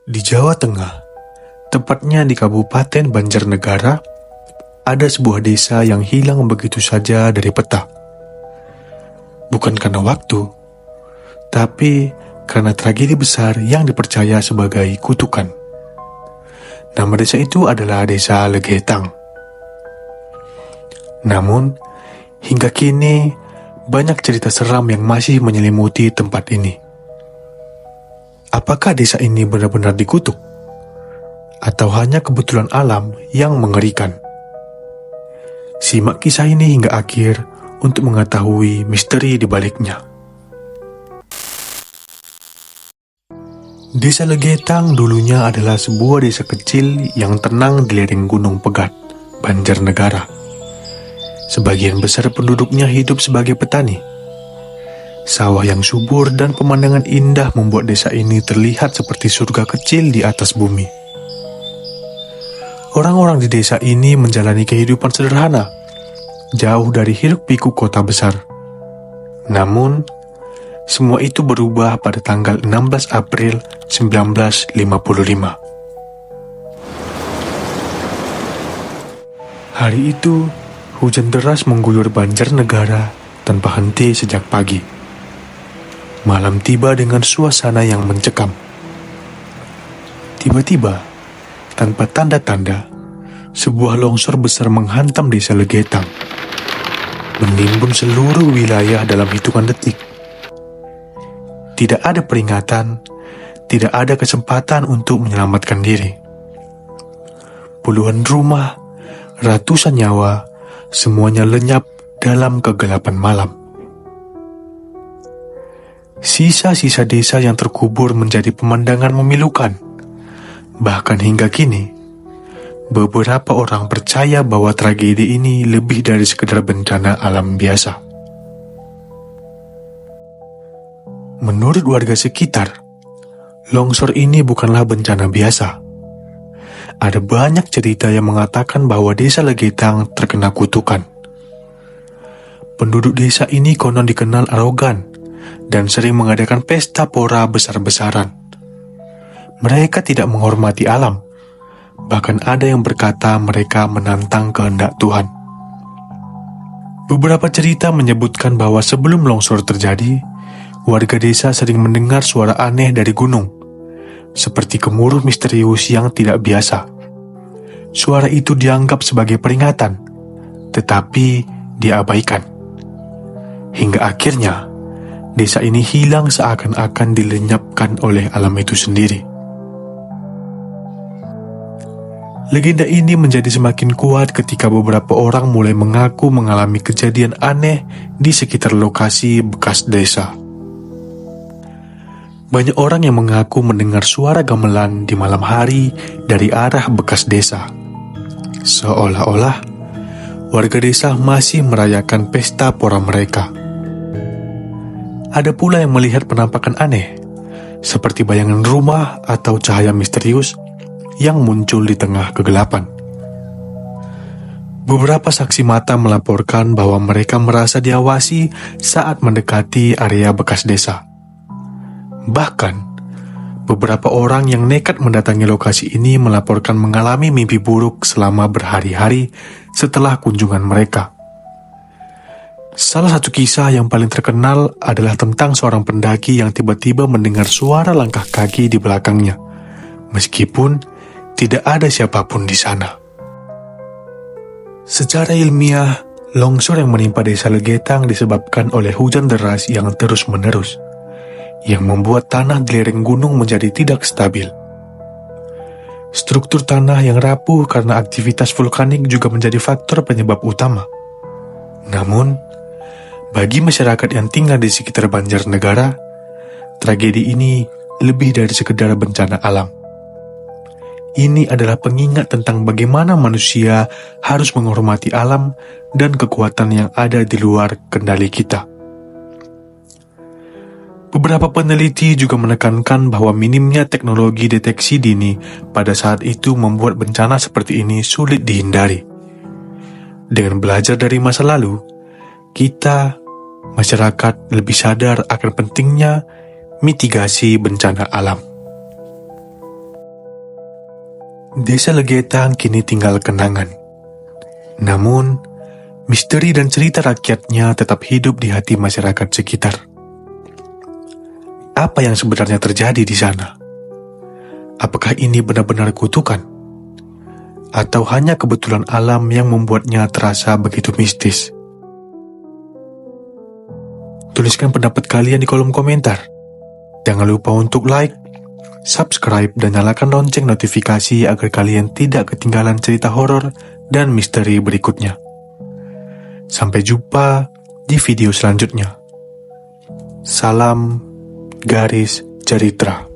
Di Jawa Tengah, tepatnya di Kabupaten Banjarnegara, ada sebuah desa yang hilang begitu saja dari peta. Bukan karena waktu, tapi karena tragedi besar yang dipercaya sebagai kutukan. Nama desa itu adalah Desa Legetang. Namun, hingga kini banyak cerita seram yang masih menyelimuti tempat ini. Apakah desa ini benar-benar dikutuk? Atau hanya kebetulan alam yang mengerikan? Simak kisah ini hingga akhir untuk mengetahui misteri di baliknya. Desa Legetang dulunya adalah sebuah desa kecil yang tenang di lereng Gunung Pegat, Banjarnegara. Sebagian besar penduduknya hidup sebagai petani. Sawah yang subur dan pemandangan indah membuat desa ini terlihat seperti surga kecil di atas bumi. Orang-orang di desa ini menjalani kehidupan sederhana, jauh dari hiruk-pikuk kota besar. Namun, semua itu berubah pada tanggal 16 April 1955. Hari itu, hujan deras mengguyur Banjarnegara tanpa henti sejak pagi. Malam tiba dengan suasana yang mencekam. Tiba-tiba, tanpa tanda-tanda, sebuah longsor besar menghantam desa Legetang, menimbun seluruh wilayah dalam hitungan detik. Tidak ada peringatan, tidak ada kesempatan untuk menyelamatkan diri. Puluhan rumah, ratusan nyawa, semuanya lenyap dalam kegelapan malam. Sisa-sisa desa yang terkubur menjadi pemandangan memilukan. Bahkan hingga kini, beberapa orang percaya bahwa tragedi ini lebih dari sekedar bencana alam biasa. Menurut warga sekitar, longsor ini bukanlah bencana biasa. Ada banyak cerita yang mengatakan bahwa desa Legetang terkena kutukan. Penduduk desa ini konon dikenal arogan dan sering mengadakan pesta pora besar-besaran. Mereka tidak menghormati alam. Bahkan ada yang berkata mereka menantang kehendak Tuhan. Beberapa cerita menyebutkan bahwa sebelum longsor terjadi, warga desa sering mendengar suara aneh dari gunung, seperti gemuruh misterius yang tidak biasa. Suara itu dianggap sebagai peringatan, tetapi diabaikan. Hingga akhirnya, desa ini hilang seakan-akan dilenyapkan oleh alam itu sendiri. Legenda ini menjadi semakin kuat ketika beberapa orang mulai mengaku mengalami kejadian aneh di sekitar lokasi bekas desa. Banyak orang yang mengaku mendengar suara gamelan di malam hari dari arah bekas desa. Seolah-olah warga desa masih merayakan pesta pora mereka. Ada pula yang melihat penampakan aneh, seperti bayangan rumah atau cahaya misterius yang muncul di tengah kegelapan. Beberapa saksi mata melaporkan bahwa mereka merasa diawasi saat mendekati area bekas desa. Bahkan, beberapa orang yang nekat mendatangi lokasi ini melaporkan mengalami mimpi buruk selama berhari-hari setelah kunjungan mereka. Salah satu kisah yang paling terkenal adalah tentang seorang pendaki yang tiba-tiba mendengar suara langkah kaki di belakangnya, meskipun tidak ada siapapun di sana. Secara ilmiah, longsor yang menimpa desa Legetang disebabkan oleh hujan deras yang terus-menerus, yang membuat tanah di lereng gunung menjadi tidak stabil. Struktur tanah yang rapuh karena aktivitas vulkanik juga menjadi faktor penyebab utama. Namun, bagi masyarakat yang tinggal di sekitar Banjarnegara, tragedi ini lebih dari sekedar bencana alam. Ini adalah pengingat tentang bagaimana manusia harus menghormati alam dan kekuatan yang ada di luar kendali kita. Beberapa peneliti juga menekankan bahwa minimnya teknologi deteksi dini pada saat itu membuat bencana seperti ini sulit dihindari. Dengan belajar dari masa lalu, kita, masyarakat, lebih sadar akan pentingnya mitigasi bencana alam. Desa Legetang kini tinggal kenangan. Namun, misteri dan cerita rakyatnya tetap hidup di hati masyarakat sekitar. Apa yang sebenarnya terjadi di sana? Apakah ini benar-benar kutukan? Atau hanya kebetulan alam yang membuatnya terasa begitu mistis? Tuliskan pendapat kalian di kolom komentar. Jangan lupa untuk like, subscribe, dan nyalakan lonceng notifikasi agar kalian tidak ketinggalan cerita horor dan misteri berikutnya. Sampai jumpa di video selanjutnya. Salam garis cerita.